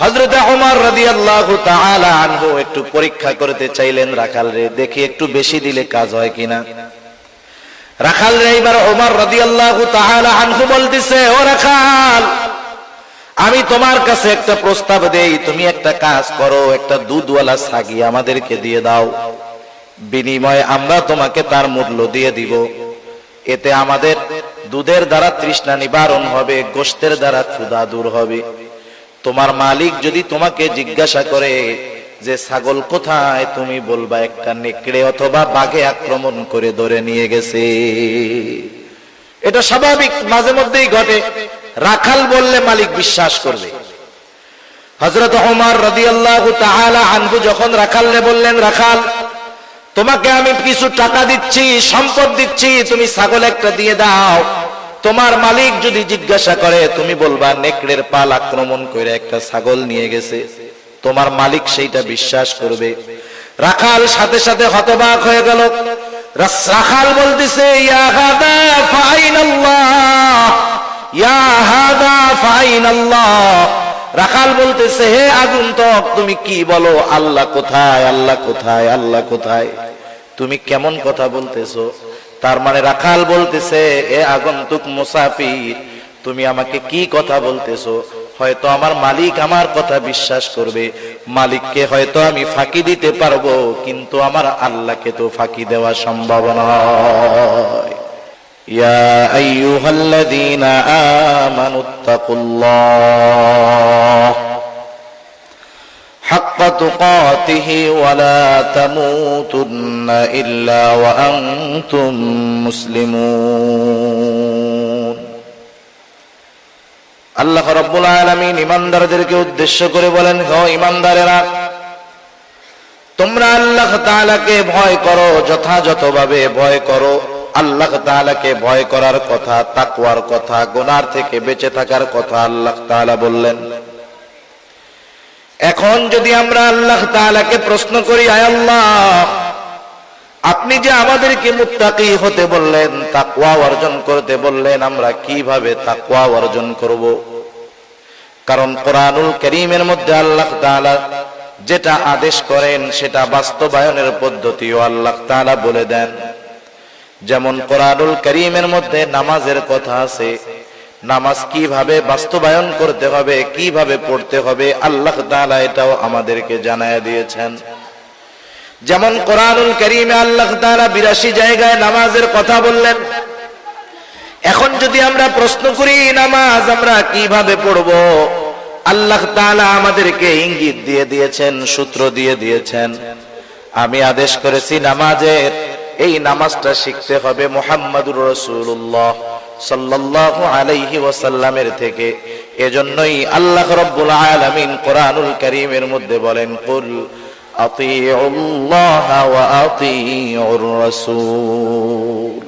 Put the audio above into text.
হযরত ওমর রাদিয়াল্লাহু তাআলা আনহু একটু পরীক্ষা করতে চাইলেন রাখাল রে, দেখি একটু বেশি দিলে কাজ হয় কিনা। রাখাল রে এবার ওমর রাদিয়াল্লাহু তাআলা আনহু বলতেছে, ও রাখাল, আমি তোমার কাছে একটা প্রস্তাব দেই, তুমি একটা কাজ করো, একটা দুধওয়ালা ছাগি আমাদেরকে দিয়ে দাও, বিনিময়ে আমরা তোমাকে তার মূল্য দিয়ে দিব। এতে আমাদের দুধের দ্বারা তৃষ্ণা নিবারণ হবে, গোশতের দ্বারা ক্ষুধা দূর হবে। তোমার মালিক যদি তোমাকে জিজ্ঞাসা করে যে ছাগল কোথায়, তুমি বলবা একটা নেকড়ে অথবা বাঘে আক্রমণ করে ধরে নিয়ে গেছে। এটা স্বাভাবিক, মাঝে মধ্যেই ঘটে। রাখাল বললে মালিক বিশ্বাস করবে। হযরত ওমর রাদিয়াল্লাহু তাআলা আনহু যখন রাখালরে বললেন, রাখাল, তোমাকে আমি কিছু টাকা দিচ্ছি, সম্পদ দিচ্ছি, তুমি ছাগল একটা দিয়ে দাও, তোমার মালিক যদি জিজ্ঞাসা করে তুমি বলবা নেকড়ের পাল আক্রমণ করে একটা ছাগল নিয়ে গেছে, তোমার মালিক সেইটা বিশ্বাস করবে। রাখাল সাথে সাথে হতবাক হয়ে গেল। রাখাল বলতেছে, ইয়া হাদা ফাইনাল্লাহ, ইয়া হাদা ফাইনাল্লাহ। রাখাল বলতেছে, হে আগন্তুক, তুমি কি বলো? আল্লাহ কোথায়? আল্লাহ কোথায়? আল্লাহ কোথায়? তুমি কেমন কথা বলতেছো? তার মানে রাখাল বলতেছে, এ আগন্তুক মুসাফির, তুমি আমাকে কি কথা বলতেছো? হয়তো আমার মালিক আমার কথা বিশ্বাস করবে, মালিককে হয়তো আমি ফাঁকি দিতে পারবো, কিন্তু আমার আল্লাহকে তো ফাঁকি দেওয়া সম্ভব নয়। ইয়া আইয়ুহাল্লাযীনা আমানুত্তাকুল্লাহ হাক্কা তুকাতিহি ওয়া লা তামুতুন্না ইল্লা ওয়া আনতুম মুসলিমুন। আল্লাহ রাব্বুল আলামিন ঈমানদারদেরকে উদ্দেশ্য করে বলেন, হে ঈমানদারেরা, তোমরা আল্লাহ তাআলাকে ভয় করো, যথাযথভাবে ভয় করো। আল্লাহ তাআলাকে ভয় করার কথা, তাকওয়ার কথা, গুনাহ থেকে বেঁচে থাকার কথা আল্লাহ তাআলা বললেন। এখন যদি আমরা আল্লাহ তাআলাকে প্রশ্ন করি, আয় আল্লাহ, আপনি যে আমাদেরকে মুত্তাকি হতে বললেন, তাকওয়া অর্জন করতে বললেন, আমরা কিভাবে তাকওয়া অর্জন করব? কারণ কোরআনুল কারীমের মধ্যে আল্লাহ তাআলা যেটা আদেশ করেন সেটা বাস্তবায়নের পদ্ধতিও আল্লাহ তাআলা বলে দেন। যেমন কোরআনুল কারীমের মধ্যে নামাজের কথা আছে, নামাজ কিভাবে বাস্তবায়ন করতে হবে, কিভাবে পড়তে হবে, আল্লাহ তাআলা এটাও আমাদেরকে জানায় দিয়েছেন। যেমন কোরআনুল কারীমে আল্লাহ তাআলা ৮২ জায়গায় নামাজের কথা বললেন। এখন যদি আমরা প্রশ্ন করি নামাজ আমরা কিভাবে পড়ব, আল্লাহ তাআলা আমাদেরকে ইঙ্গিত দিয়ে দিয়েছেন, সূত্র দিয়ে দিয়েছেন। আমি আদেশ করেছি নামাজের, এই নামাজটা শিখতে হবে মুহাম্মাদুর রাসূলুল্লাহ সাল্লাল্লাহু আলাইহি ওয়াসাল্লামের থেকে। এজন্যই আল্লাহ রাব্বুল আলামিন কোরআনুল কারীমের মধ্যে বলেন, কুল আতিউল্লাহ ওয়া আতিউর রাসূল।